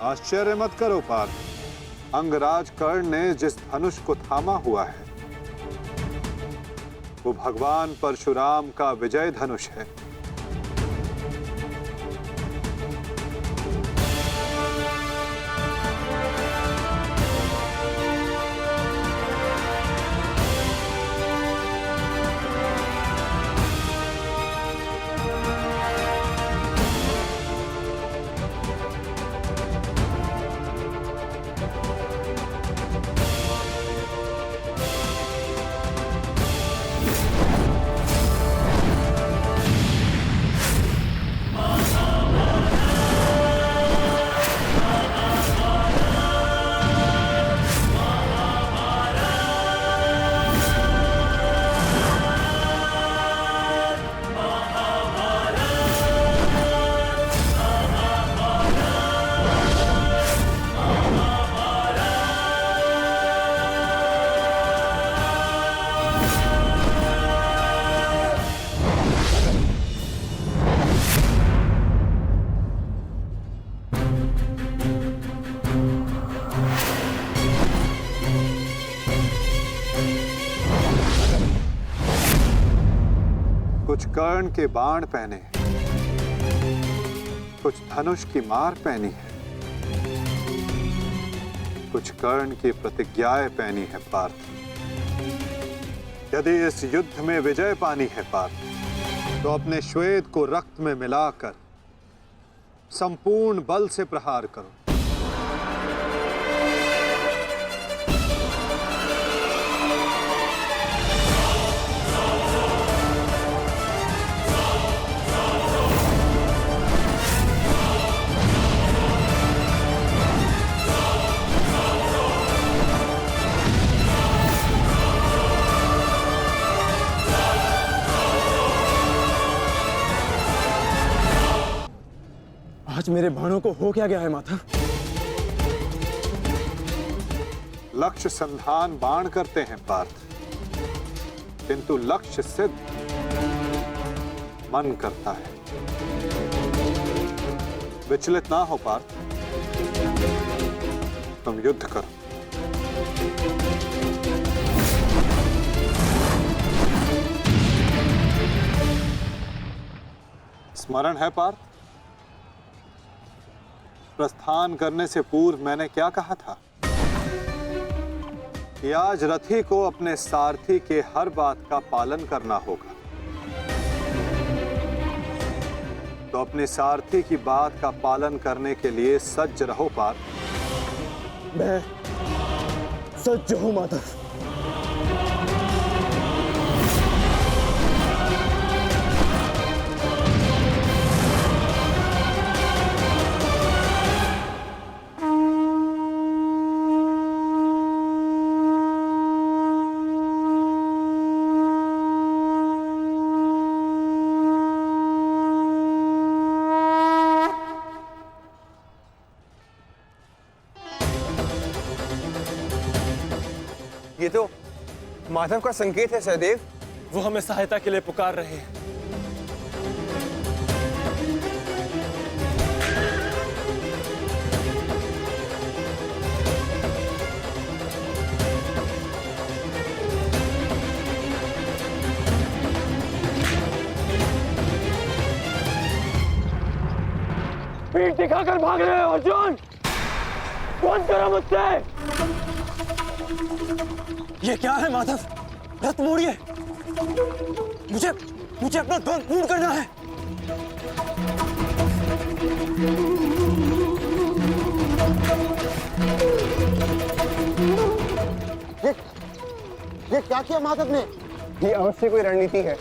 आश्चर्य मत करो पार्थ, अंगराज कर्ण ने जिस धनुष को थामा हुआ है वो भगवान परशुराम का विजय धनुष है। कुछ कर्ण के बाण पहने, कुछ धनुष की मार पहनी है, कुछ कर्ण की प्रतिज्ञाएं पहनी है पार्थ। यदि इस युद्ध में विजय पानी है पार्थ, तो अपने श्वेत को रक्त में मिलाकर संपूर्ण बल से प्रहार करो। आज मेरे बाणों को हो क्या गया है माता? लक्ष्य संधान बाण करते हैं पार्थ, किंतु लक्ष्य सिद्ध मन करता है। विचलित ना हो पार्थ, तुम युद्ध करो। स्मरण है पार्थ, प्रस्थान करने से पूर्व मैंने क्या कहा था कि आज रथी को अपने सारथी के हर बात का पालन करना होगा। तो अपने सारथी की बात का पालन करने के लिए सज्ज रहो पार्थ। मैं सज्ज हूं माता। ये तो माधव का संकेत है सहदेव। वो हमें सहायता के लिए पुकार रहे हैं। पीठ दिखाकर भाग रहे हो अर्जुन, कौन करो मुझसे? ये क्या है माधव? रथ मोड़िए, मुझे अपना ध्वज पूर्ण करना है। ये क्या किया माधव ने? ये अवश्य कोई रणनीति है।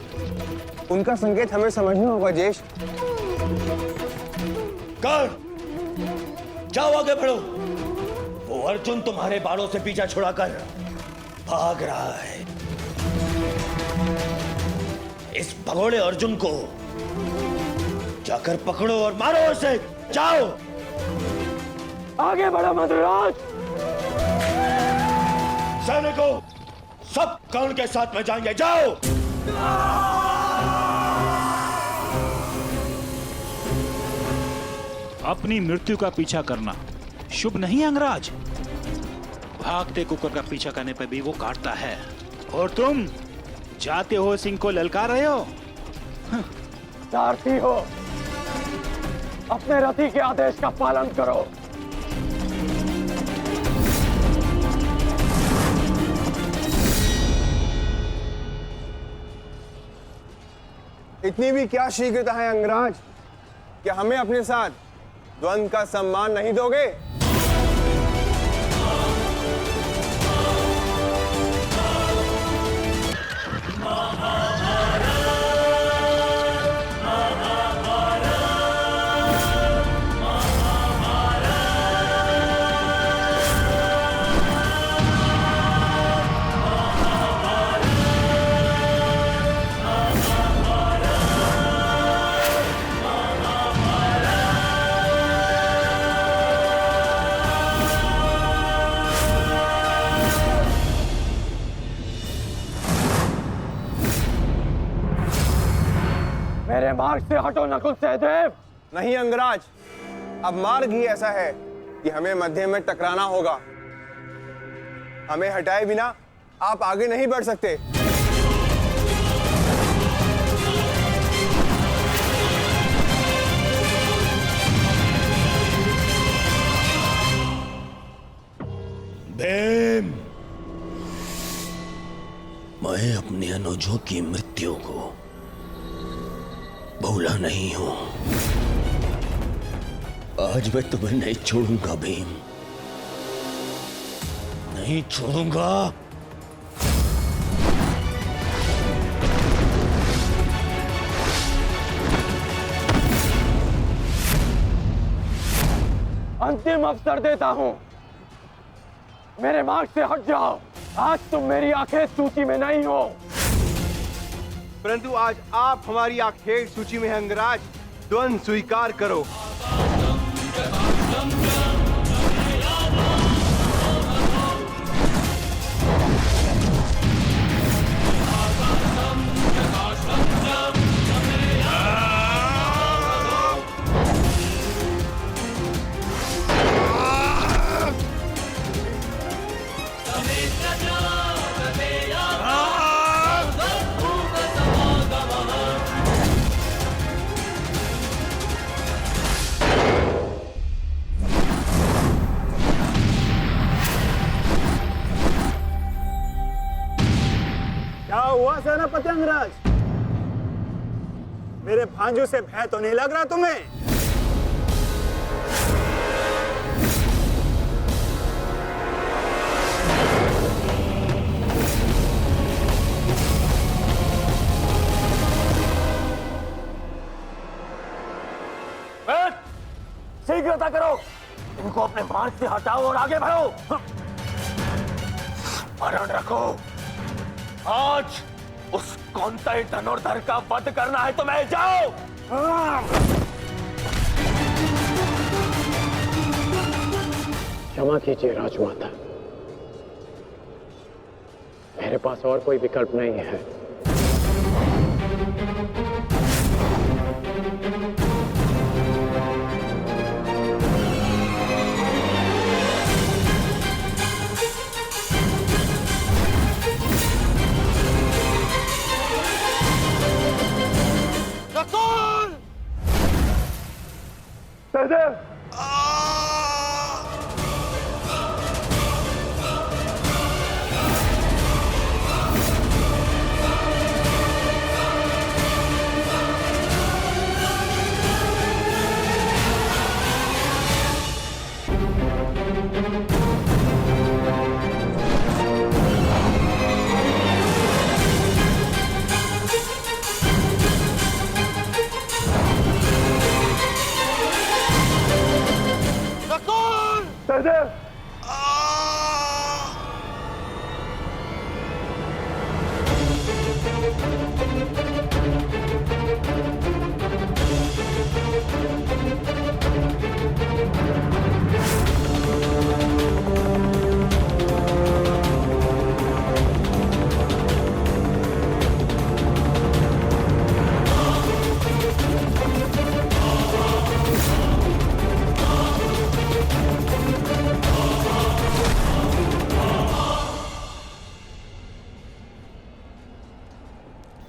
उनका संकेत हमें समझना होगा जेश। कर्ण, जाओ आगे बढ़ो। वो अर्जुन तुम्हारे बाणों से पीछा छुड़ाकर भाग रहा है। इस भगोड़े अर्जुन को जाकर पकड़ो और मारो उसे। जाओ आगे बढ़ो मधुराज। सैनिकों, सब कर्ण के साथ में जाएंगे। जाओ। अपनी मृत्यु का पीछा करना शुभ नहीं अंगराज। भागते कुकुर का पीछा करने पर भी वो काटता है, और तुम जाते हो सिंह को ललकार रहे हो। सारथी हो, अपने रथी के आदेश का पालन करो। इतनी भी क्या शीघ्रता है अंगराज? क्या हमें अपने साथ द्वंद्व का सम्मान नहीं दोगे? मेरे मार्ग से हटो नकुल सहदेव। नहीं अंगराज, अब मार्ग ही ऐसा है कि हमें मध्य में टकराना होगा। हमें हटाए बिना आप आगे नहीं बढ़ सकते। भीम, मैं अपने अनुजों की मृत्यु को भूला नहीं हूं। आज मैं तुम्हें नहीं छोड़ूंगा भीम, नहीं छोड़ूंगा। अंतिम अवसर देता हूं, मेरे मार्ग से हट जाओ। आज तुम मेरी आखिर सूची में नहीं हो, परंतु आज आप हमारी आखेर सूची में हैं अंगराज। द्वंद्व स्वीकार करो। क्या हुआ सेनापति अंगराज? मेरे भांजू से भय तो नहीं लग रहा तुम्हें? शीघ्रता करो, इनको अपने मार्ग से हटाओ और आगे बढ़ो। स्मरण रखो, आज उस कौंतल धनुर्धर का वध करना है तुम्हें। जाओ। क्षमा कीजिए राजमाता, मेरे पास और कोई विकल्प नहीं है। सहदेव, सहदेव,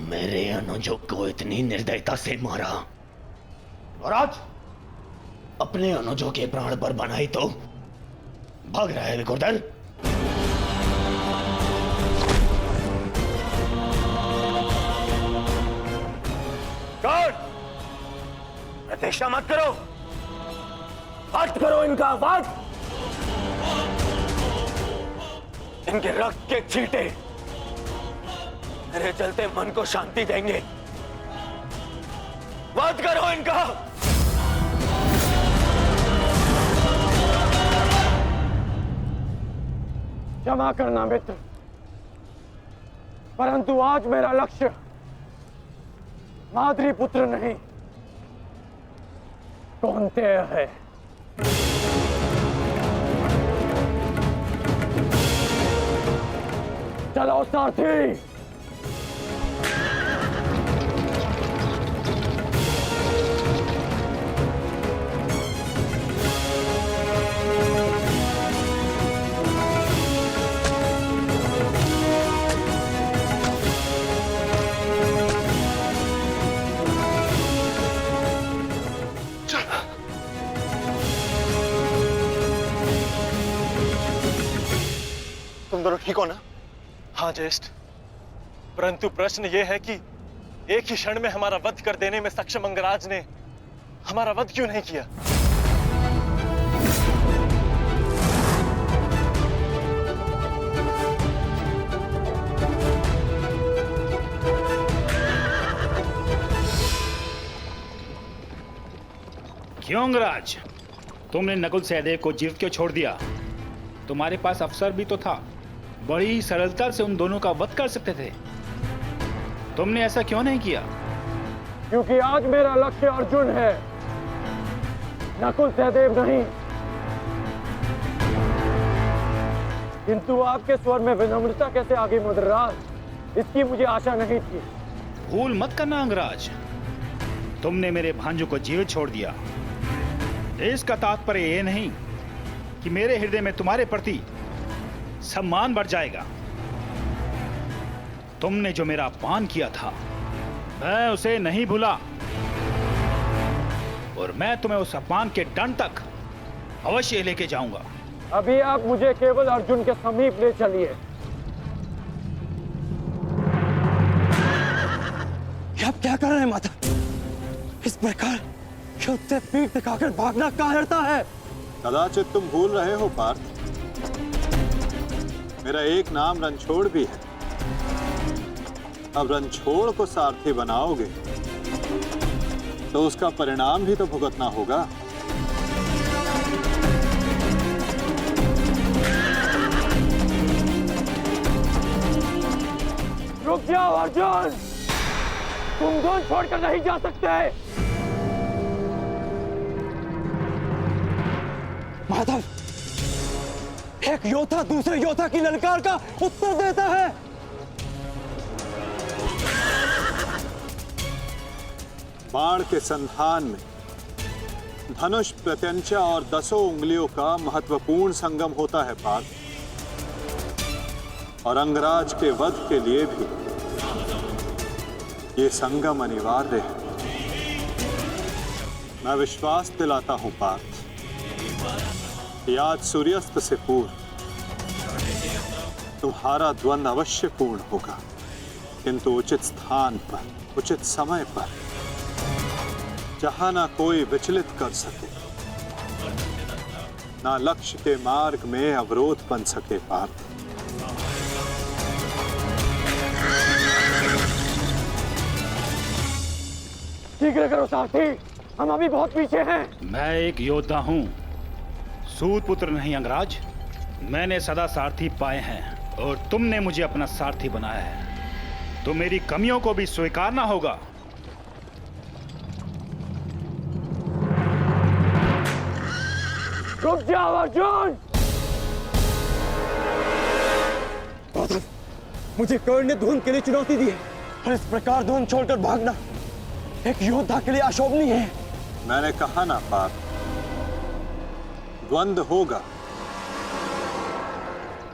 मेरे अनुजों को इतनी निर्दयता से मारा और आज अपने अनुजों के प्राण पर बनाई तो भाग रहा है विकुर्दर। गार्ड, प्रतीक्षा मत करो, वध करो इनका वध। इनके रक्त के छींटे मेरे चलते मन को शांति देंगे। वध करो इनका। क्षमा करना मित्र, परंतु आज मेरा लक्ष्य माद्री पुत्र नहीं कौन्तेय है। चलो सारथी। तुम दोनों ठीक हो ना? हाँ ज्येष्ठ, परंतु प्रश्न यह है कि एक ही क्षण में हमारा वध कर देने में सक्षम अंगराज ने हमारा वध क्यों नहीं किया? क्यों अंगराज, तुमने नकुल सहदेव को जीवित क्यों छोड़ दिया? तुम्हारे पास अवसर भी तो था, बड़ी सरलता से उन दोनों का वध कर सकते थे। तुमने ऐसा क्यों नहीं किया? क्योंकि आज मेरा लक्ष्य अर्जुन है, नकुल सहदेव नहीं। किंतु आपके स्वर में विनम्रता कैसे आ गई मद्रराज, इसकी मुझे आशा नहीं थी। भूल मत करना अंगराज, तुमने मेरे भांजों को जीवित छोड़ दिया। इसका तात्पर्य यह नहीं कि मेरे हृदय में तुम्हारे प्रति सम्मान बढ़ जाएगा। तुमने जो मेरा अपमान किया था, मैं उसे नहीं भूला और मैं तुम्हें उस अपमान के दंड तक अवश्य लेके जाऊंगा। अभी आप मुझे केवल अर्जुन के समीप ले चलिए। आप क्या कर रहे हैं माता? इस प्रकार युद्ध से पीठ दिखाकर भागना कायरता है। कदाचित तुम भूल रहे हो पार्थ, मेरा एक नाम रणछोड़ भी है। अब रणछोड़ को सारथी बनाओगे तो उसका परिणाम भी तो भुगतना होगा। रुक जाओ अर्जुन, तुम दोनों छोड़कर नहीं जा सकते। माधव, एक योद्धा दूसरे योद्धा की ललकार का उत्तर देता है। बाण के संधान में धनुष, प्रत्यंचा और 10 उंगलियों का महत्वपूर्ण संगम होता है पार्थ, और अंगराज के वध के लिए भी ये संगम अनिवार्य है। मैं विश्वास दिलाता हूं पार्थ, आज सूर्यास्त से पूर्व तुम्हारा द्वंद्व अवश्य पूर्ण होगा, किंतु उचित स्थान पर, उचित समय पर, जहां ना कोई विचलित कर सके, ना लक्ष्य के मार्ग में अवरोध बन सके पार्थ। शीघ्र करो सारथी, हम अभी बहुत पीछे हैं। मैं एक योद्धा हूं, सूत पुत्र नहीं अंगराज। मैंने सदा सारथी पाए हैं और तुमने मुझे अपना सारथी बनाया है, तो मेरी कमियों को भी स्वीकारना होगा। रुक जाओ अर्जुन। माधव, मुझे कर्ण ने धुन के लिए चुनौती दी है और इस प्रकार धुन छोड़कर भागना एक योद्धा के लिए अशोभनीय है। मैंने कहा ना पार्थ, द्वंद्व होगा,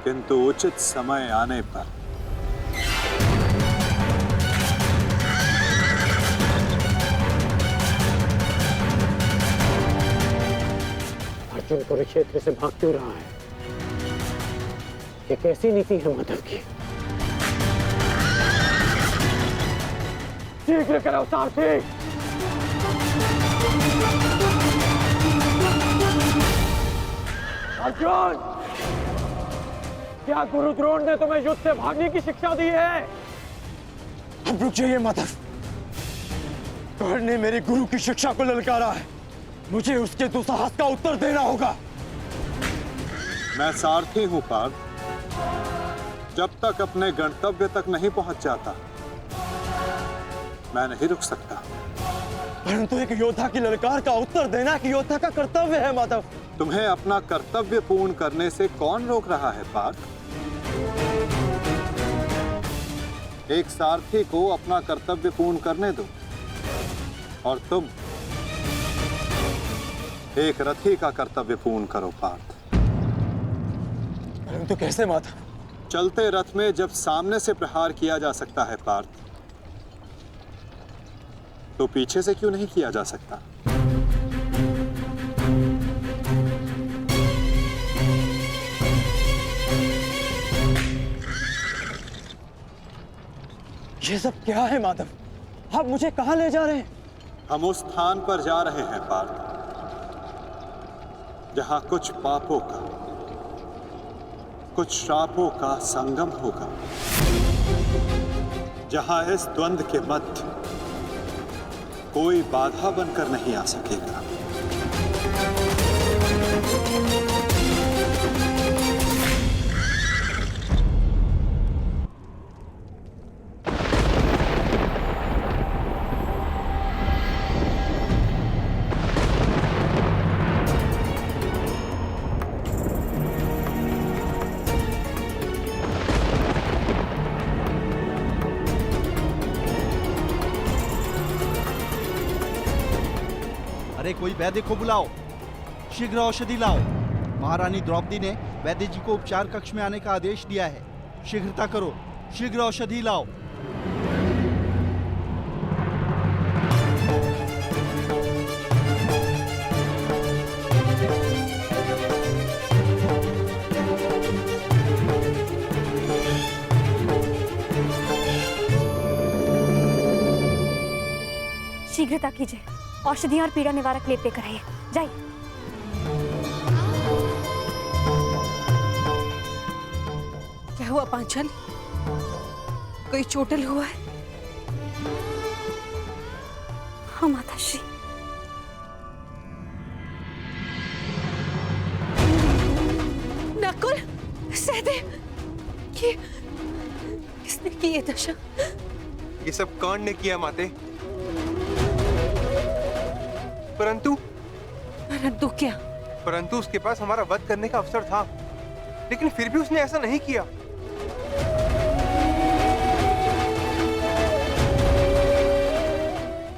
किंतु उचित समय आने पर। अर्जुन कुरुक्षेत्र से भाग क्यों रहा है? ये कैसी नीति है माधव की? शीघ्र करो सारथी। अर्जुन, क्या गुरु द्रोण ने तुम्हें युद्ध से भागने की शिक्षा दी है? अब रुक जाइए माधव। कर्ण ने मेरे गुरु की शिक्षा को ललकारा है, मुझे उसके दुस्साहस का उत्तर देना होगा। मैं सारथी हूं पार्थ। जब तक अपने गंतव्य तक नहीं पहुंच जाता मैं नहीं रुक सकता। परंतु एक योद्धा की ललकार का उत्तर देना एक योद्धा का कर्तव्य है माधव। तुम्हें अपना कर्तव्य पूर्ण करने से कौन रोक रहा है पार्थ? एक सारथी को अपना कर्तव्य पूर्ण करने दो और तुम एक रथी का कर्तव्य पूर्ण करो पार्थ। परंतु कैसे माधव? चलते रथ में जब सामने से प्रहार किया जा सकता है पार्थ, तो पीछे से क्यों नहीं किया जा सकता? ये सब क्या है माधव? आप मुझे कहां ले जा रहे हैं? हम उस स्थान पर जा रहे हैं पार्थ जहां कुछ पापों का, कुछ श्रापों का संगम होगा, जहां इस द्वंद्व के मध्य कोई बाधा बनकर नहीं आ सकेगा। अरे कोई वैद्य को बुलाओ, शीघ्र औषधि लाओ। महारानी द्रौपदी ने वैद्य जी को उपचार कक्ष में आने का आदेश दिया है। शीघ्रता करो, शीघ्र औषधि लाओ। शीघ्रता कीजिए, औषधि और पीड़ा निवारक लेप लेकर आइए। जाइए। क्या हुआ पांचाली? कोई चोटिल हुआ है? हाँ माताश्री। नकुल, सहदेव, किसने की ये दशा? ये सब कर्ण ने किया माते। परंतु क्या? परंतु उसके पास हमारा वध करने का अवसर था, लेकिन फिर भी उसने ऐसा नहीं किया।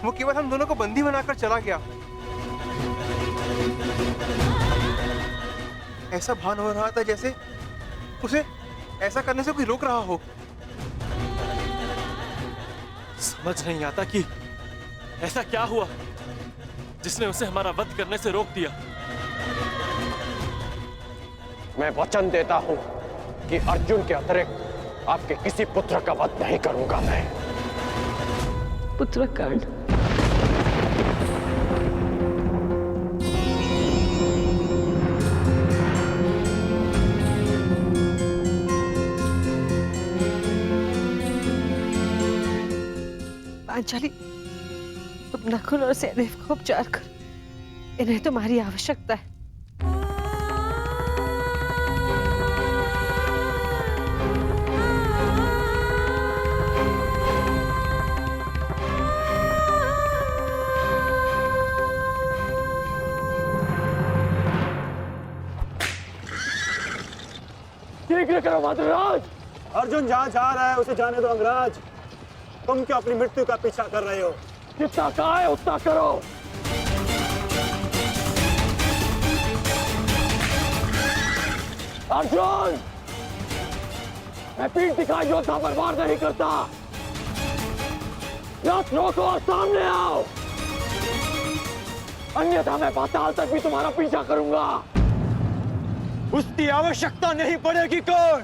वो केवल हम दोनों को बंदी बनाकर चला गया। ऐसा भान हो रहा था जैसे उसे ऐसा करने से कोई रोक रहा हो। समझ नहीं आता कि ऐसा क्या हुआ जिसने उसे हमारा वध करने से रोक दिया। मैं वचन देता हूं कि अर्जुन के अतिरिक्त आपके किसी पुत्र का वध नहीं करूंगा मैं। पुत्र कर्ण, पांचाली, तुम नकुल और सहदेव को उपचार कर, इन्हें तुम्हारी आवश्यकता है। शीघ्र करो माधवराज। अर्जुन जहां जा रहा है उसे जाने दो अंगराज। तुम क्यों अपनी मृत्यु का पीछा कर रहे हो? जितना कहा है उतना करो। अर्जुन, मैं पीठ दिखा योद्धा पर वार नहीं करता। रथ रोको और सामने आओ, अन्यथा मैं पाताल तक भी तुम्हारा पीछा करूंगा। उसकी आवश्यकता नहीं पड़ेगी कौन।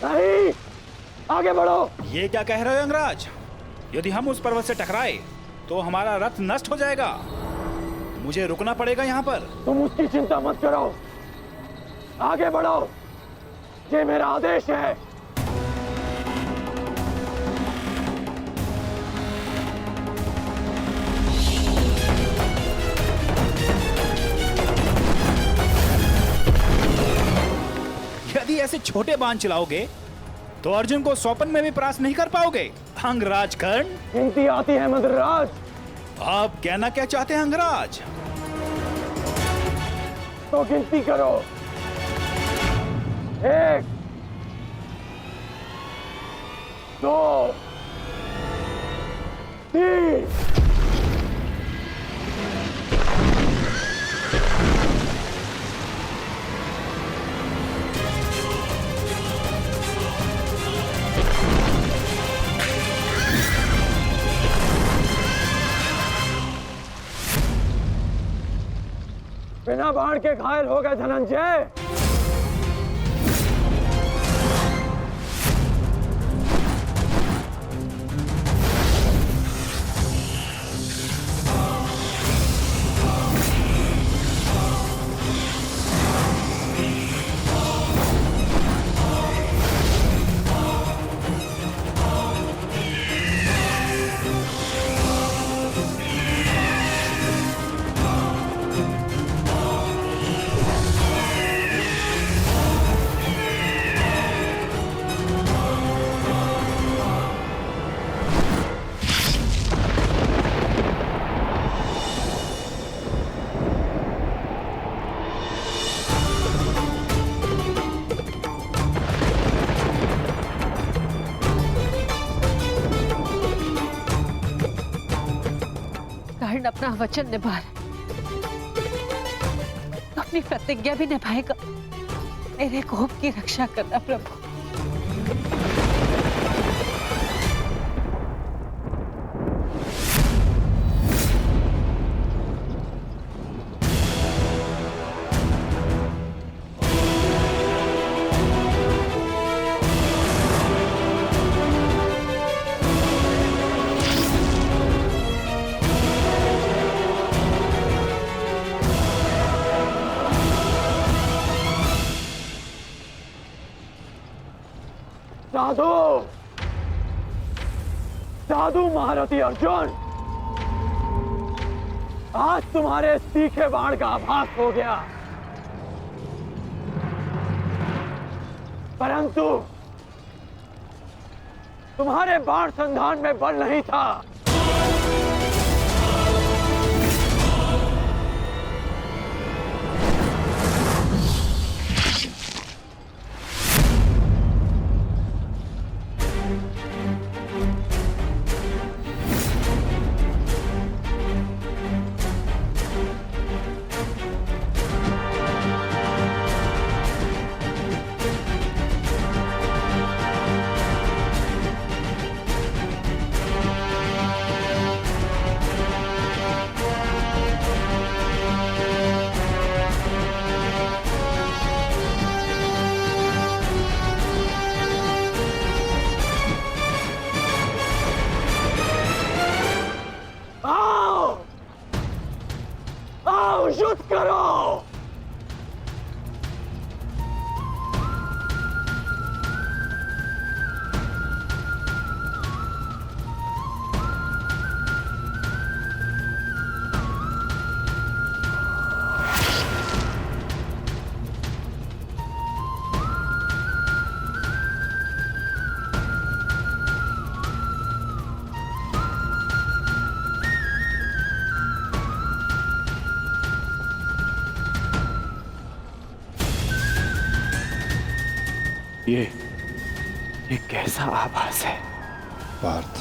नहीं, आगे बढ़ो। ये क्या कह रहे हो यंगराज? यदि हम उस पर्वत से टकराए तो हमारा रथ नष्ट हो जाएगा। मुझे रुकना पड़ेगा यहाँ पर। तुम उसकी चिंता मत करो, आगे बढ़ो, ये मेरा आदेश है। यदि ऐसे छोटे बाण चलाओगे तो अर्जुन को स्वपन में भी परास्त नहीं कर पाओगे। अंगराज कर्ण, गिनती आती है मद्रराज। आप कहना क्या चाहते हैं अंगराज? तो गिनती करो। 1, 2, 3। बिना बाण के घायल हो गए धनंजय। कर्ण अपना वचन निभा रहा है, तो अपनी प्रतिज्ञा भी निभाएगा। मेरे कोप की रक्षा करना प्रभु। साधु, साधु महारथी अर्जुन, आज तुम्हारे तीखे बाण का आभास हो गया, परंतु तुम्हारे बाण संधान में बल नहीं था। ये कैसा आभास है? पार्थ,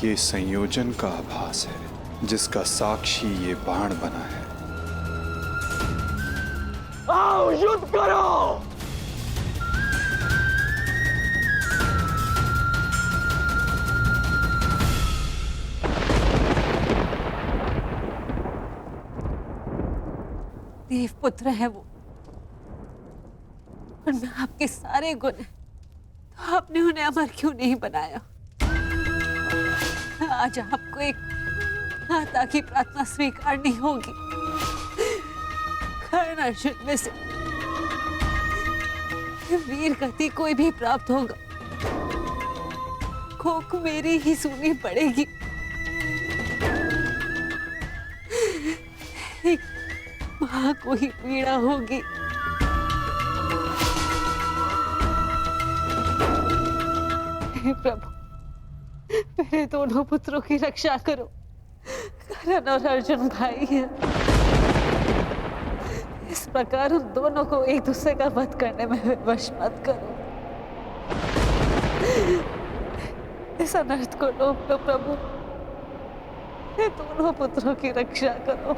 ये संयोजन का आभास है जिसका साक्षी ये बाण बना है। आओ युद्ध करो! देवपुत्र है वो, और मैं आपके सारे गुण हैं, तो आपने उन्हें अमर क्यों नहीं बनाया? आज आपको एक माता की प्रार्थना स्वीकारनी होगी। कर्ण अर्जुन में से वीर गति कोई भी प्राप्त होगा, कोक मेरी ही सुननी पड़ेगी। एक मां को ही पीड़ा होगी। हे प्रभु, मेरे दोनों पुत्रों की रक्षा करो। कर्ण और अर्जुन भाई हैं। इस प्रकार उन दोनों को एक दूसरे का वध करने में विवश मत करो। इस अनर्थ को रोक लो प्रभु। ये दोनों पुत्रों की रक्षा करो,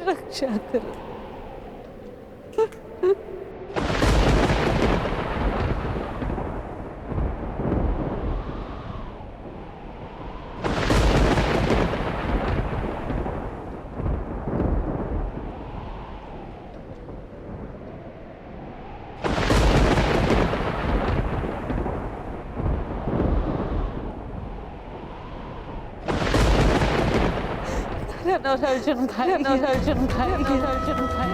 रक्षा करो। और अर्जुन भाई, अर्जुन भाई, अर्जुन भाई,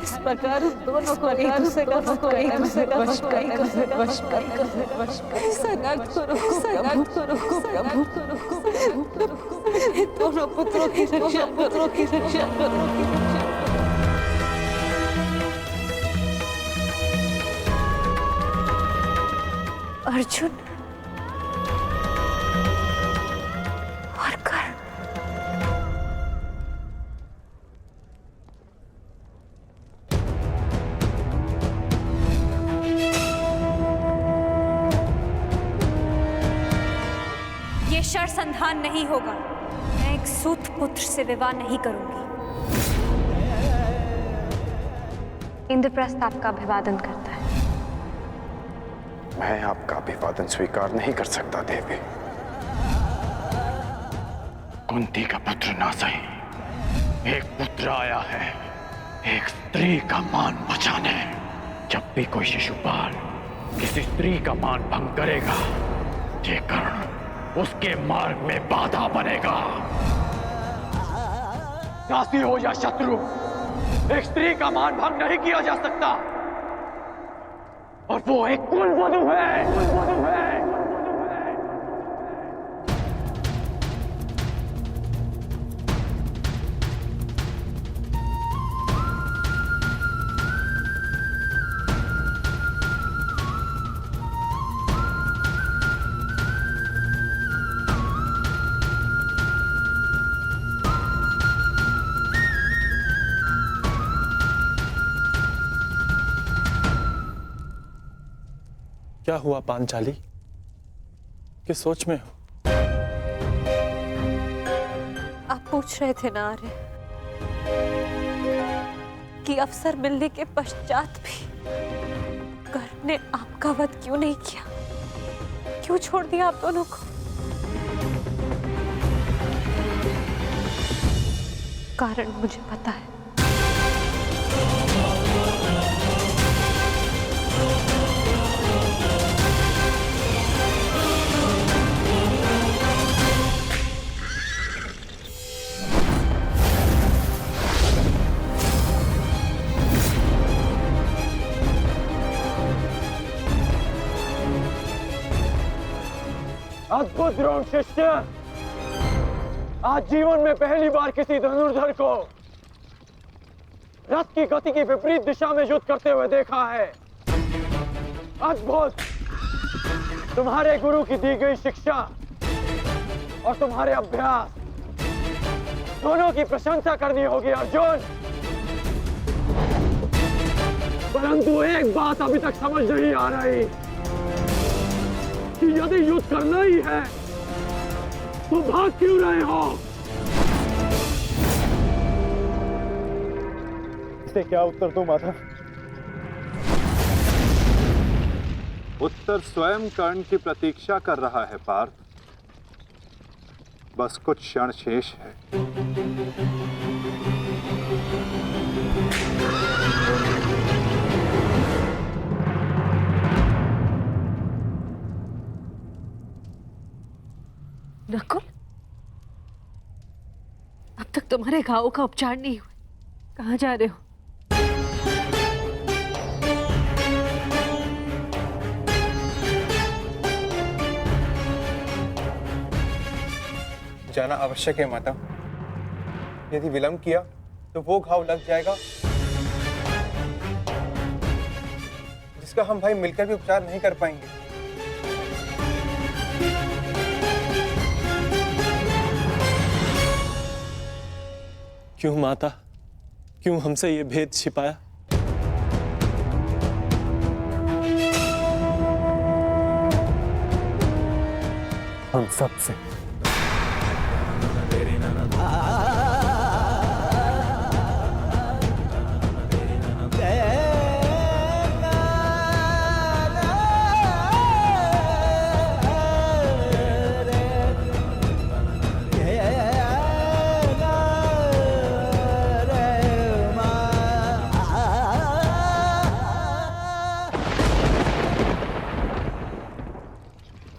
इस प्रकार दोनों को एक दूसरे का वश दोनों पुत्रों की रक्षा करो। अर्जुन और कर्ण, ये शरसंधान नहीं होगा। मैं एक सूत पुत्र से विवाह नहीं करूंगी। इंद्रप्रस्थ आपका अभिवादन करता है। मैं आपका अभिवादन स्वीकार नहीं कर सकता देवी। कुंती का पुत्र ना सही, एक पुत्र आया है एक स्त्री का मान बचाने। जब भी कोई शिशुपाल किसी स्त्री का मान भंग करेगा, ये कर्ण उसके मार्ग में बाधा बनेगा। दासी हो या शत्रु, एक स्त्री का मान भंग नहीं किया जा सकता, और वो एक कुलवधू है। क्या हुआ पांचाली? किस सोच में हो? आप पूछ रहे थे ना आर्य कि अवसर मिलने के पश्चात भी कर्ण ने आपका वध क्यों नहीं किया, क्यों छोड़ दिया आप दोनों को? कारण मुझे पता है। अद्भुत द्रोण शिष्य, आज जीवन में पहली बार किसी धनुर्धर को रथ की गति की विपरीत दिशा में युद्ध करते हुए देखा है। अद्भुत! तुम्हारे गुरु की दी गई शिक्षा और तुम्हारे अभ्यास दोनों की प्रशंसा करनी होगी अर्जुन। परंतु एक बात अभी तक समझ नहीं आ रही कि यदि युद्ध करना ही है तो भाग क्यों रहे हो? इसे क्या उत्तर दूं माता? उत्तर स्वयं कर्ण की प्रतीक्षा कर रहा है पार्थ। बस कुछ क्षण शेष है। नकुल, अब तक तुम्हारे घावों का उपचार नहीं हुआ। कहाँ जा रहे हो? जाना आवश्यक है माता। यदि विलंब किया तो वो घाव लग जाएगा जिसका हम भाई मिलकर भी उपचार नहीं कर पाएंगे। क्यों माता, क्यों हमसे ये भेद छिपाया? हम सबसे।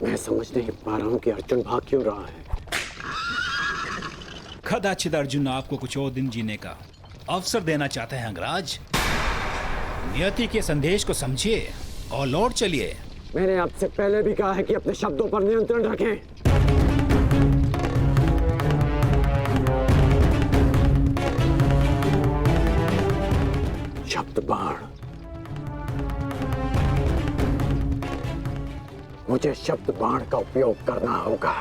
मैं समझ नहीं पा रहा हूं कि अर्जुन भाग क्यों रहा है। कदाचित अर्जुन आपको कुछ और दिन जीने का अवसर देना चाहते हैं अंगराज। नियति के संदेश को समझिए और लौट चलिए। मैंने आपसे पहले भी कहा है कि अपने शब्दों पर नियंत्रण रखें। शब्द बाण, मुझे शब्द बाण का उपयोग करना होगा।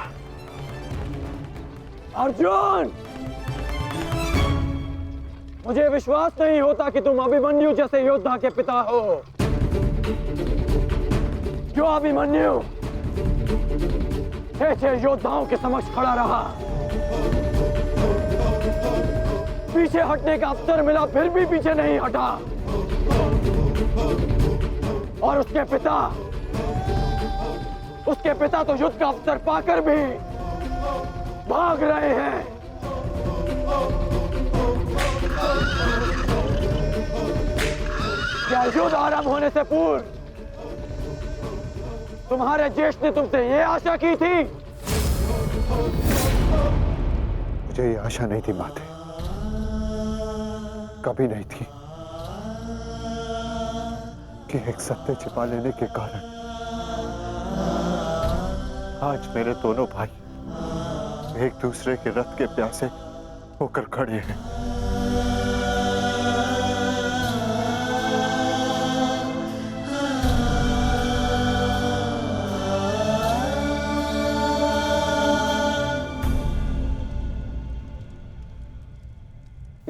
अर्जुन, मुझे विश्वास नहीं होता कि तुम अभिमन्यु जैसे योद्धा के पिता हो। जो अभिमन्यु ऐसे योद्धाओं के समक्ष खड़ा रहा, पीछे हटने का अवसर मिला फिर भी पीछे नहीं हटा, और उसके पिता तो युद्ध का अवसर पाकर भी भाग रहे हैं। क्या युद्ध आरंभ होने से पूर्व तुम्हारे ज्येष्ठ ने तुमसे ये आशा की थी? मुझे ये आशा नहीं थी माते, कभी नहीं थी कि एक सत्य छिपा लेने के कारण आज मेरे दोनों भाई एक दूसरे के रथ के प्यासे होकर खड़े हैं।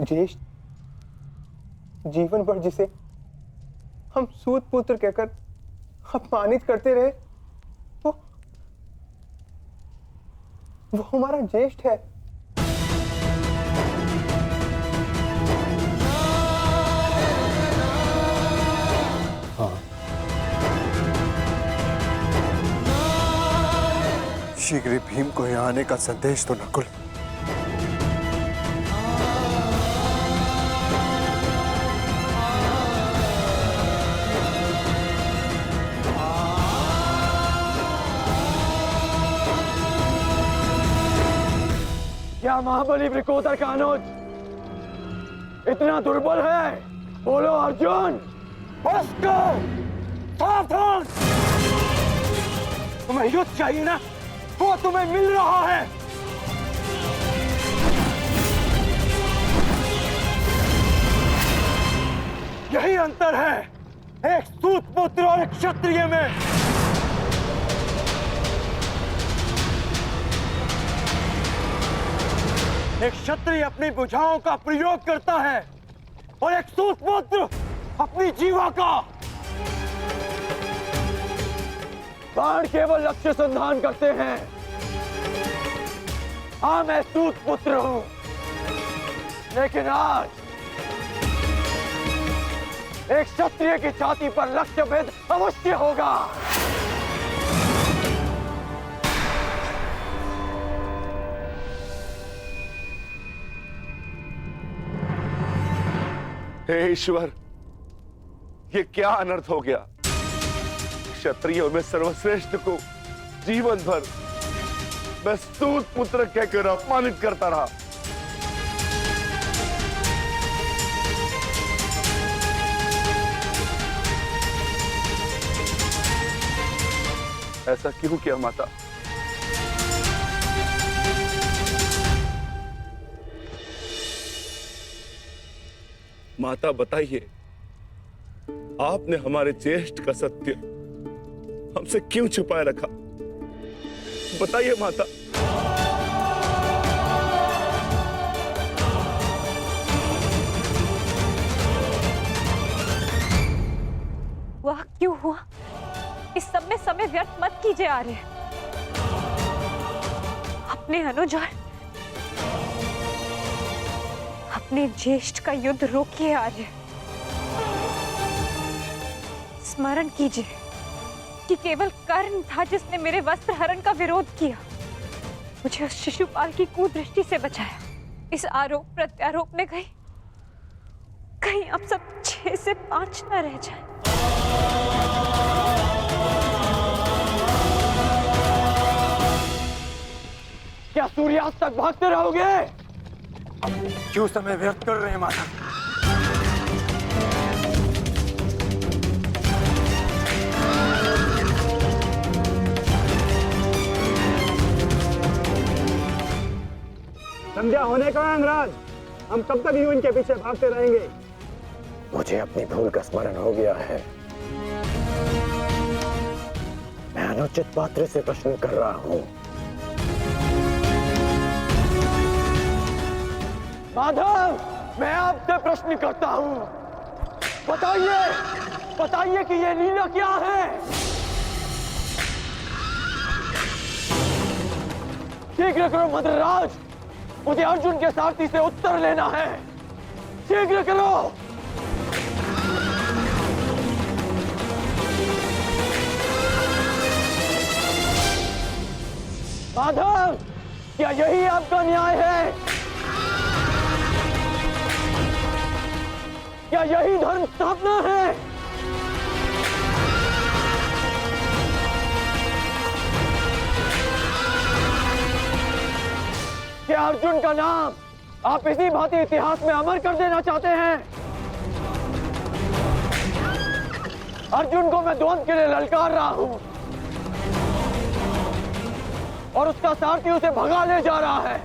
ज्येष्ठ जीवन भर जिसे हम सूत पुत्र कहकर अपमानित करते रहे, वो हमारा ज्येष्ठ है। हाँ, शीघ्र ही भीम को यहाँ आने का संदेश तो नकुल। क्या महाबली वृकोदर का अनुज इतना दुर्बल है? बोलो अर्जुन। उसको सावधान, तुम्हें युद्ध चाहिए ना, वो तुम्हें मिल रहा है। यही अंतर है एक सूत पुत्र और एक क्षत्रिय में। एक क्षत्रिय अपनी भुजाओं का प्रयोग करता है और एक सूत पुत्र अपनी जीवा का। बाण केवल लक्ष्य संधान करते हैं। हाँ, मैं सूत पुत्र हूं, लेकिन आज एक क्षत्रिय की छाती पर लक्ष्य भेद अवश्य होगा। हे ईश्वर, ये क्या अनर्थ हो गया। क्षत्रियों में सर्वश्रेष्ठ को जीवन भर मैं सूत पुत्र कहकर अपमानित करता रहा। ऐसा क्यों किया माता? माता बताइए, आपने हमारे ज्येष्ठ का सत्य हमसे क्यों छुपाए रखा? बताइए माता। वह क्यों हुआ? इस सब में समय व्यर्थ मत कीजिए आर्य। अपने अनुज और अपने ज्येष्ठ का युद्ध रोकिए आर्य। स्मरण कीजिए कि केवल कर्ण था जिसने मेरे वस्त्र हरण का विरोध किया, मुझे उस शिशुपाल की कुदृष्टि से बचाया। इस आरोप प्रत्यारोप में कहीं अब सब 6 से 5 न रह जाए। क्या सूर्यास्त तक भागते रहोगे? क्यों समय व्यर्थ कर रहे हैं माता? संध्या होने का अंगराज, हम कब तक यूं इनके पीछे भागते रहेंगे? मुझे अपनी भूल का स्मरण हो गया है। मैं अनुचित पात्र से प्रश्न कर रहा हूं। माधव, मैं आपसे प्रश्न करता हूं। बताइए कि ये लीला क्या है? शीघ्र करो मद्रराज, मुझे अर्जुन के सारथी से उत्तर लेना है। शीघ्र करो। माधव, क्या यही आपका न्याय है? क्या यही धर्म स्थापना है? क्या अर्जुन का नाम आप इसी भांति इतिहास में अमर कर देना चाहते हैं? अर्जुन को मैं द्वंद्व के लिए ललकार रहा हूं और उसका सारथी उसे भगा ले जा रहा है।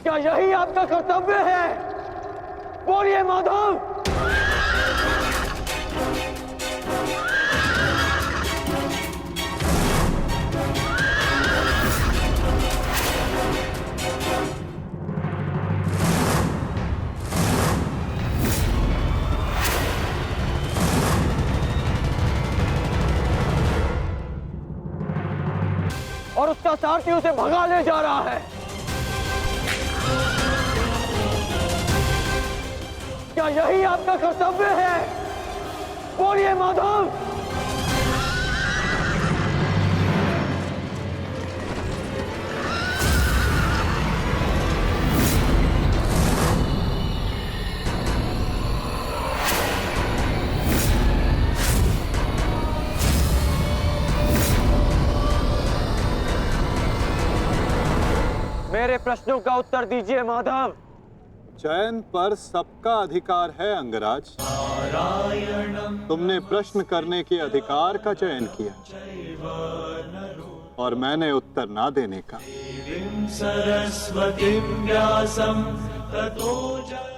क्या यही आपका कर्तव्य है? बोलिए माधव। और उसका सारथी उसे भगा ले जा रहा है। क्या यही आपका कर्तव्य है? बोलिए माधव। मेरे प्रश्नों का उत्तर दीजिए माधव। चयन पर सबका अधिकार है अंगराज। तुमने प्रश्न करने के अधिकार का चयन किया और मैंने उत्तर ना देने का।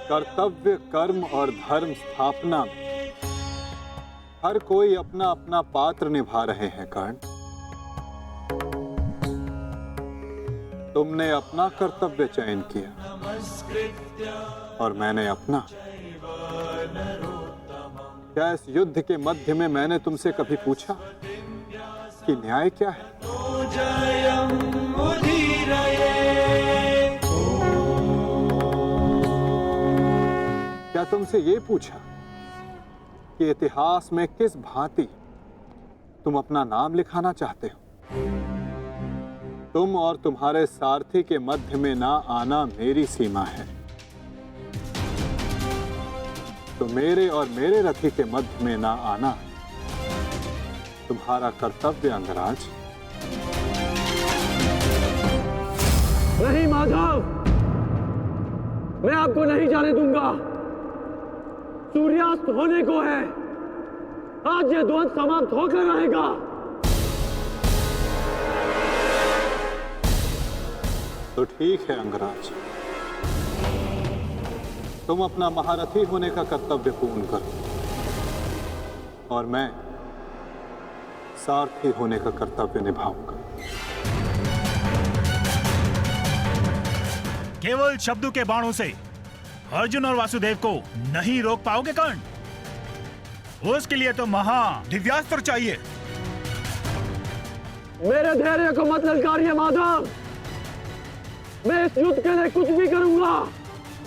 कर्तव्य, कर्म और धर्म स्थापना में हर कोई अपना अपना पात्र निभा रहे हैं कर्ण। तुमने अपना कर्तव्य चयन किया और मैंने अपना। क्या इस युद्ध के मध्य में मैंने तुमसे कभी पूछा कि न्याय क्या है? क्या तुमसे ये पूछा कि इतिहास में किस भांति तुम अपना नाम लिखाना चाहते हो? तुम और तुम्हारे सारथी के मध्य में ना आना मेरी सीमा है, तो मेरे और मेरे रथी के मध्य में ना आना तुम्हारा कर्तव्य अंगराज। नहीं माधव, मैं आपको नहीं जाने दूंगा। सूर्यास्त होने को है, आज ये द्वंद समाप्त होकर रहेगा। तो ठीक है अंगराज, तुम अपना महारथी होने का कर्तव्य पूर्ण करो और मैं सारथी होने का कर्तव्य निभाऊंगा। केवल शब्दों के बाणों से अर्जुन और वासुदेव को नहीं रोक पाओगे कर्ण। उसके लिए तो महा दिव्यास्त्र चाहिए। मेरे धैर्य को मत ललकारिए माधव, मैं इस युद्ध के लिए कुछ भी करूंगा।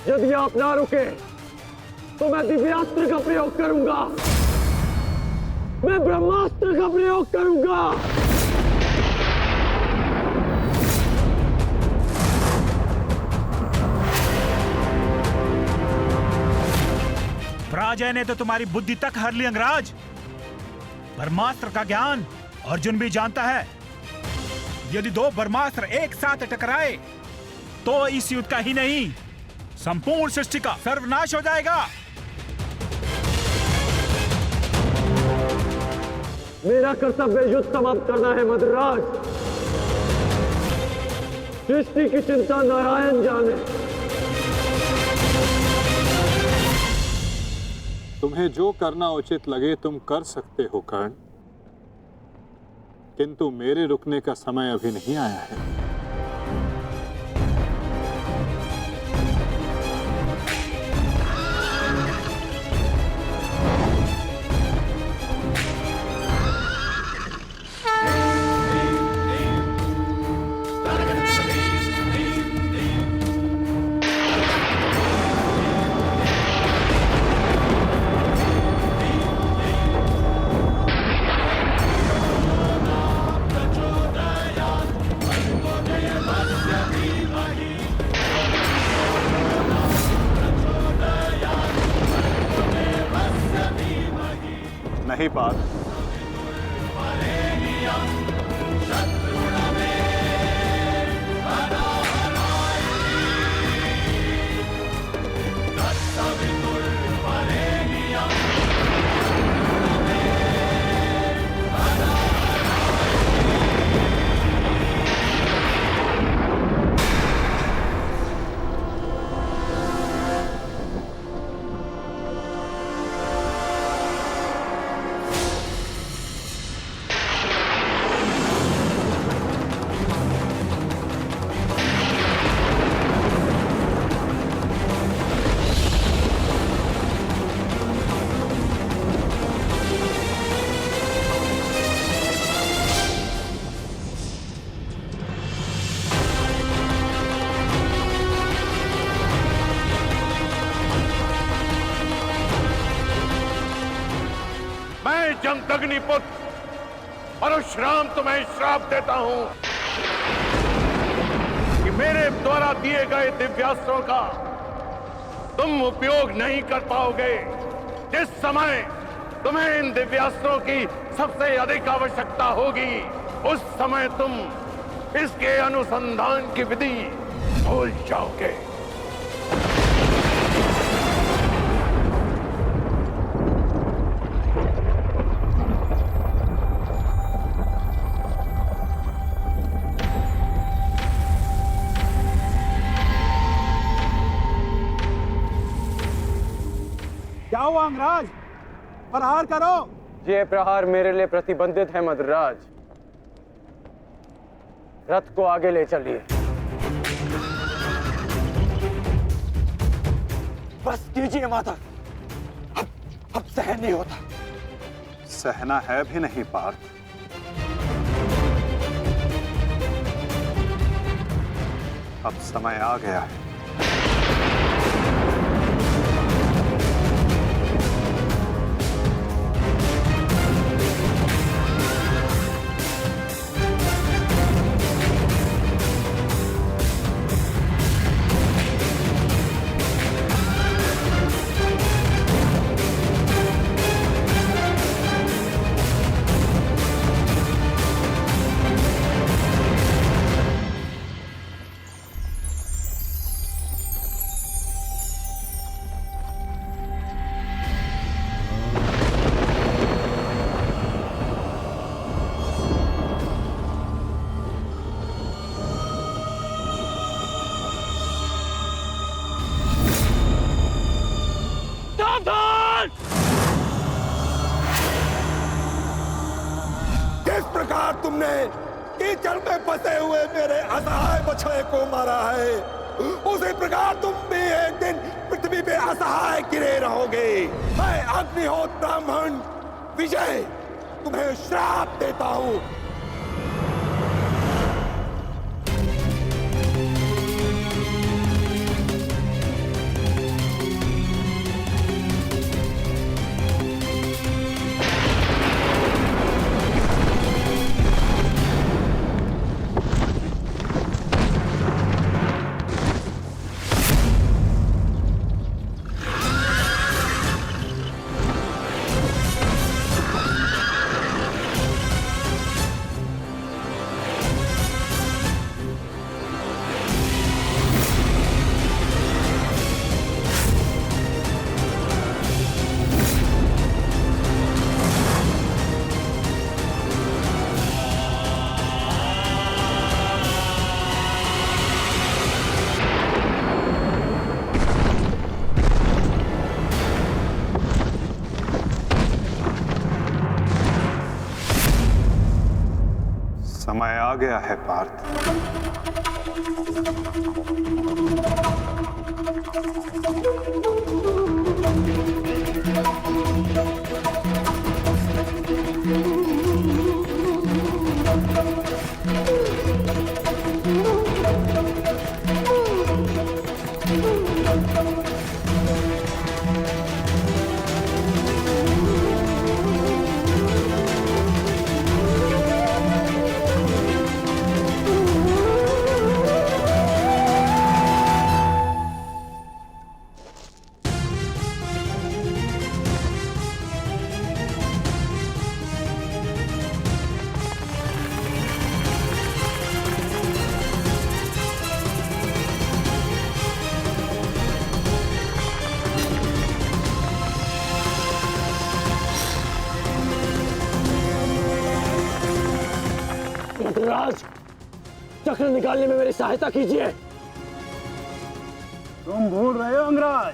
यदि आप ना रुके तो मैं दिव्यास्त्र का प्रयोग करूंगा, मैं ब्रह्मास्त्र का प्रयोग करूंगा। पराजय ने तो तुम्हारी बुद्धि तक हर ली अंगराज। ब्रह्मास्त्र का ज्ञान अर्जुन भी जानता है। यदि दो ब्रह्मास्त्र एक साथ टकराए तो इस युद्ध का ही नहीं, संपूर्ण सृष्टि का सर्वनाश हो जाएगा। मेरा कर्तव्य युद्ध समाप्त करना है मद्राज। सृष्टि की चिंता नारायण जाने। तुम्हें जो करना उचित लगे तुम कर सकते हो कर्ण, किंतु मेरे रुकने का समय अभी नहीं आया है। नहीं पार्थ, जमदग्निपुत्र परशुराम तुम्हें श्राप देता हूं कि मेरे द्वारा दिए गए दिव्यास्त्रों का तुम उपयोग नहीं कर पाओगे। जिस समय तुम्हें इन दिव्यास्त्रों की सबसे अधिक आवश्यकता होगी, उस समय तुम इसके अनुसंधान की विधि भूल जाओगे। क्या हुआ अंगराज? प्रहार करो। ये प्रहार मेरे लिए प्रतिबंधित है मद्राज। रथ को आगे ले चलिए। बस कीजिए माधव, अब सहन नहीं होता। सहना है भी नहीं पार्थ। अब समय आ गया है। किस प्रकार तुमने कीचड़ में फंसे हुए मेरे असहाय बछड़े को मारा है, उसी प्रकार तुम भी एक दिन पृथ्वी पे असहाय गिरे रहोगे। मैं अग्निहोत्र ब्राह्मण विजय तुम्हें श्राप देता हूं। समय आ गया है पार्थ। मद्राज, चक्र निकालने में मेरी सहायता कीजिए। तुम भूल रहे हो अंगराज,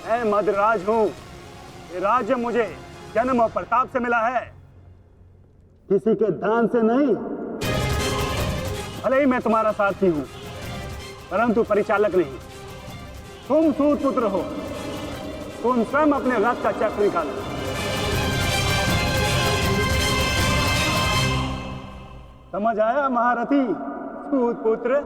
मैं मद्राज हूं। ये राज्य मुझे जन्म और प्रताप से मिला है, किसी के दान से नहीं। भले ही मैं तुम्हारा साथी हूं, परंतु परिचालक नहीं। तुम सूत पुत्र हो, तुम स्वयं अपने रथ का चक्र निकालो। समझ आया महारथी सूत पुत्र?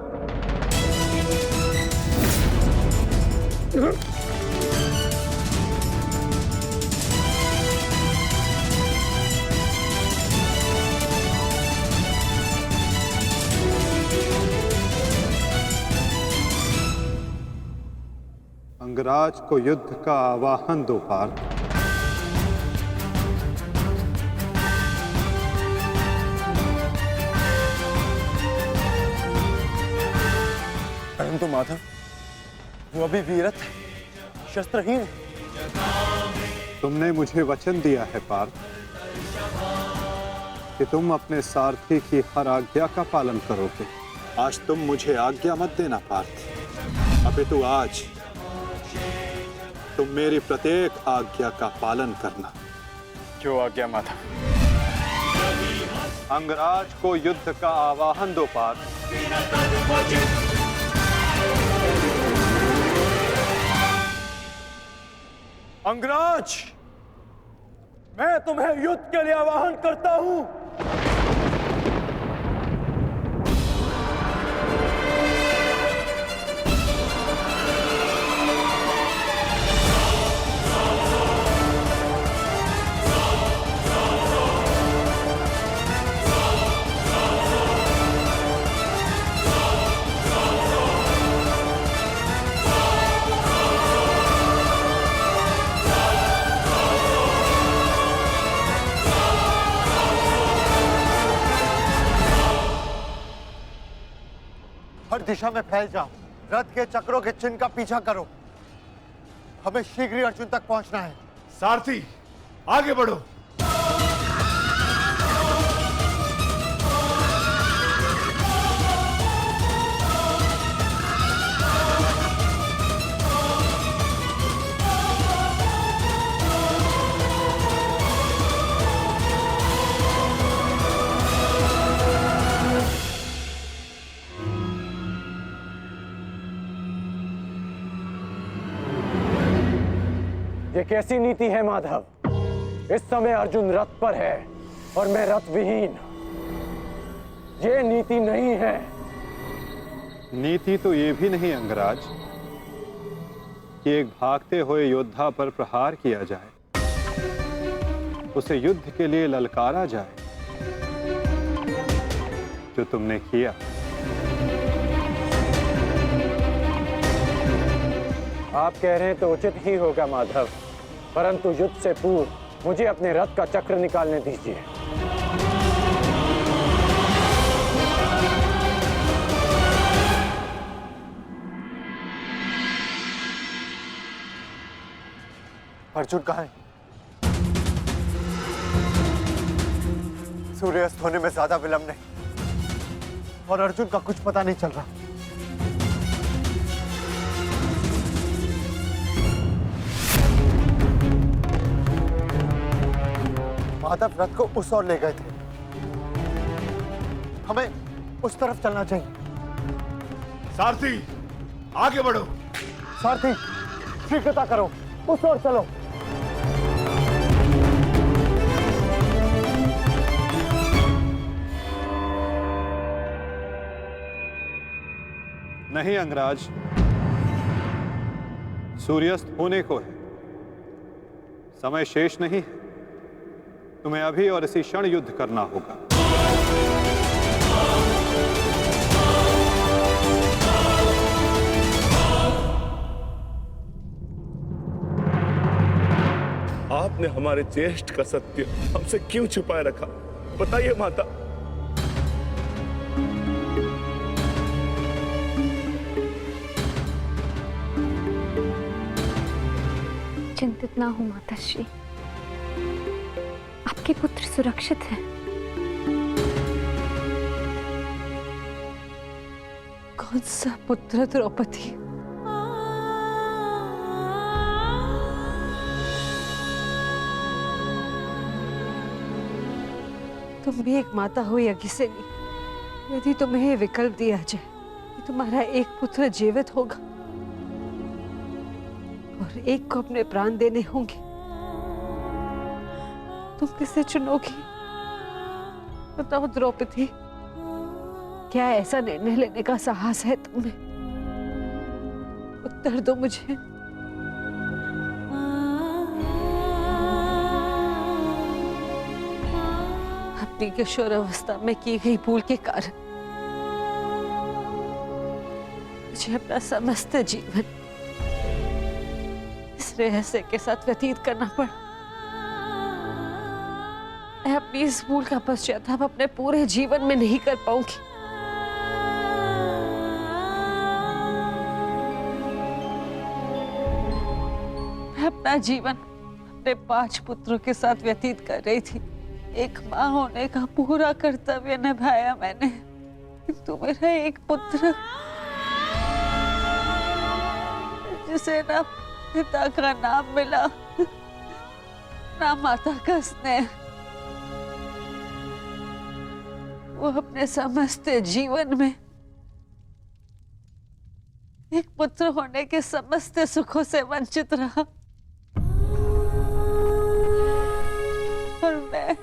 अंगराज को युद्ध का आवाहन दो पार्थ। परंतु माधव, वो अभी वीरत है, शस्त्रहीन है। तुमने मुझे वचन दिया है पार्थ कि तुम अपने सारथी की हर आज्ञा का पालन करोगे। आज तुम मुझे आज्ञा मत देना पार्थ, अपितु आज तुम मेरी प्रत्येक आज्ञा का पालन करना। जो आज्ञा माधव। अंगराज को युद्ध का आवाहन दो पार्थ। अंगराज, मैं तुम्हें युद्ध के लिए आह्वान करता हूं। हर दिशा में फैल जाओ, रथ के चक्रों के चिन्ह का पीछा करो। हमें शीघ्र ही अर्जुन तक पहुंचना है। सारथी, आगे बढ़ो। ये कैसी नीति है माधव? इस समय अर्जुन रथ पर है और मैं रथ विहीन। ये नीति नहीं है। नीति तो ये भी नहीं अंगराज कि एक भागते हुए योद्धा पर प्रहार किया जाए, उसे युद्ध के लिए ललकारा जाए, जो तुमने किया। आप कह रहे हैं तो उचित ही होगा माधव, परंतु युद्ध से पूर्व मुझे अपने रथ का चक्र निकालने दीजिए। अर्जुन कहाँ है? सूर्यास्त होने में ज्यादा विलंब नहीं और अर्जुन का कुछ पता नहीं चल रहा। माधव रथ को उस ओर ले गए थे, हमें उस तरफ चलना चाहिए। सारथी, आगे बढ़ो। सारथी, शीघ्रता करो, उस ओर चलो। नहीं अंगराज, सूर्यास्त होने को है, समय शेष नहीं है। तुम्हें अभी और इसी क्षण युद्ध करना होगा। आपने हमारे ज्येष्ठ का सत्य हमसे क्यों छुपाए रखा? बताइए माता। चिंतित ना हो माताश्री, आपके पुत्र सुरक्षित हैं। कौन सा पुत्र द्रौपदी? तुम भी एक माता हो यज्ञसेनी, यदि तुम्हें विकल्प दिया जाए कि तुम्हारा एक पुत्र जीवित होगा और एक को अपने प्राण देने होंगे, तुम किसे चुनोगी? बताओ द्रौपदी, क्या ऐसा निर्णय लेने का साहस है तुम्हें? उत्तर दो मुझे। अपनी किशोरावस्था में की गई भूल के कारण मुझे अपना समस्त जीवन इस रहस्य के साथ व्यतीत करना पड़ा। मैं अपनी इस भूल का पश्चाताप अपने पूरे जीवन में नहीं कर पाऊंगी। मैं अपना जीवन अपने 5 पुत्रों के साथ व्यतीत कर रही थी। एक माँ होने का पूरा कर्तव्य निभाया मैंने, किंतु मेरा एक पुत्र जिसे ना पिता का नाम मिला ना माता का स्नेह, वो अपने समस्त जीवन में एक पुत्र होने के समस्त सुखों से वंचित रहा। मैं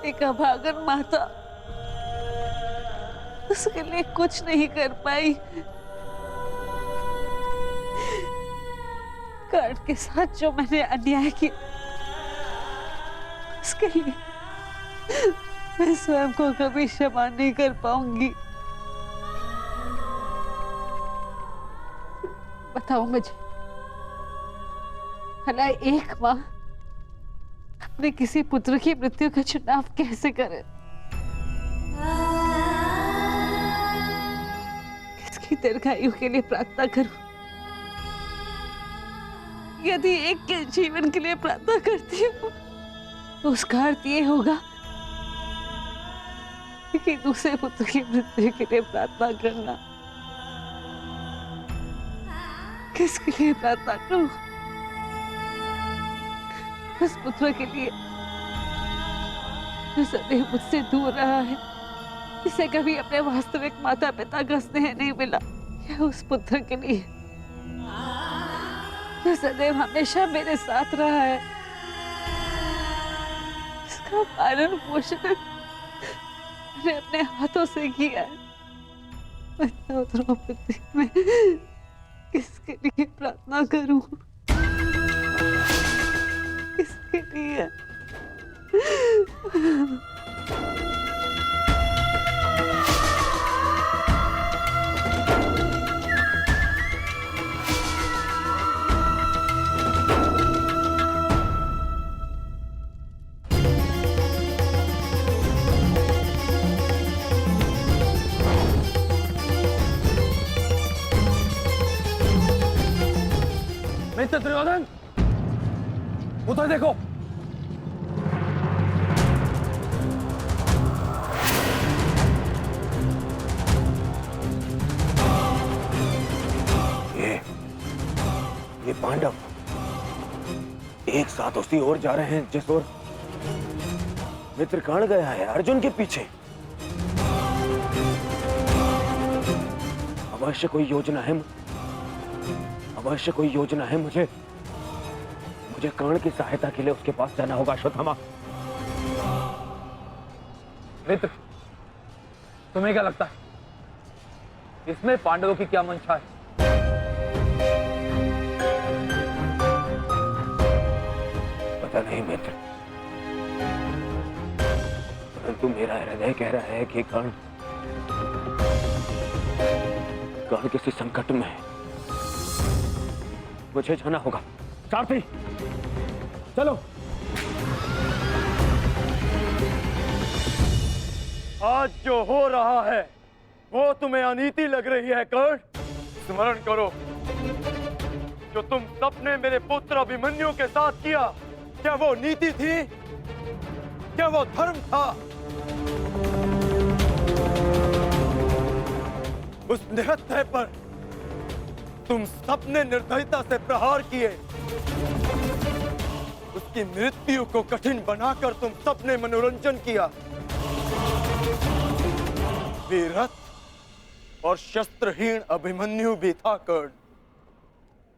एक अभागन माता उसके लिए कुछ नहीं कर पाई। कर्ण के साथ जो मैंने अन्याय किया उसके लिए मैं स्वयं को कभी क्षमा नहीं कर पाऊंगी। बताओ मुझे, भला एक माँ अपने किसी पुत्र की मृत्यु का चुनाव कैसे करे? किसकी दीर्घायु के लिए प्रार्थना करूं? यदि एक के जीवन के लिए प्रार्थना करती हूँ तो उसका अर्थ ये होगा कि दूसरे पुत्र की मृत्यु के लिए प्रार्थना करना। किसके लिए प्रार्थना करूं? उस पुत्र के लिए जो सदैव मुझसे दूर रहा है, जिसे कभी अपने वास्तविक माता पिता का स्नेह नहीं मिला, या उस पुत्र के लिए जो सदैव हमेशा मेरे साथ रहा है, इसका पालन पोषण मैंने अपने हाथों से किया है। बताओ द्रौपदी, मैं किसके लिए प्रार्थना करूं? किसके लिए? मित्र दुर्योधन, उधर देखो। ये पांडव एक साथ उसी ओर जा रहे हैं जिस ओर मित्र कर्ण गया है, अर्जुन के पीछे। अवश्य कोई योजना है, अवश्य कोई योजना है। मुझे कर्ण की सहायता के लिए उसके पास जाना होगा। अश्वत्थामा, मित्र, तुम्हें क्या लगता है इसमें पांडवों की क्या मंशा है? पता नहीं मित्र, परंतु मेरा हृदय कह रहा है कि कर्ण किसी संकट में है। मुझे जाना होगा। सारथी, चलो। आज जो हो रहा है वो तुम्हें अनीति लग रही है कर्ण? स्मरण करो, जो तुम सबने मेरे पुत्र अभिमन्यु के साथ किया, क्या वो नीति थी? क्या वो धर्म था? उस निहत्थे पर तुम सबने निर्दयता से प्रहार किए। उसकी मृत्यु को कठिन बनाकर तुम सबने मनोरंजन किया। वीरथ और शस्त्रहीन अभिमन्यु भी था कर्ण।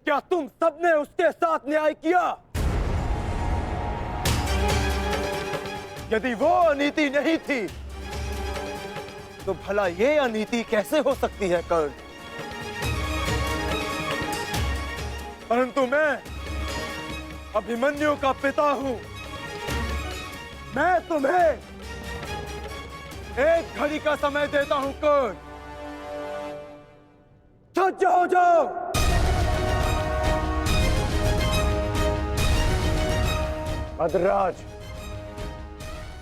क्या तुम सबने उसके साथ न्याय किया? यदि वो अनीति नहीं थी तो भला ये अनीति कैसे हो सकती है कर्ण? परंतु मैं अभिमन्यु का पिता हूं। मैं तुम्हें एक घड़ी का समय देता हूं कर्ण। सज्ज हो जाओ। भद्रराज,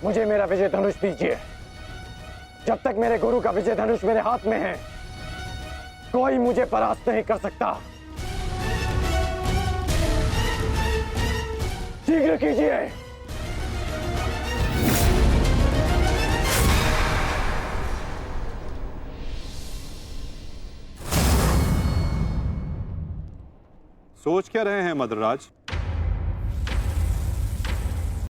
मुझे मेरा विजय धनुष दीजिए। जब तक मेरे गुरु का विजय धनुष मेरे हाथ में है, कोई मुझे परास्त नहीं कर सकता। शीघ्र कीजिए। सोच क्या रहे हैं मद्रराज?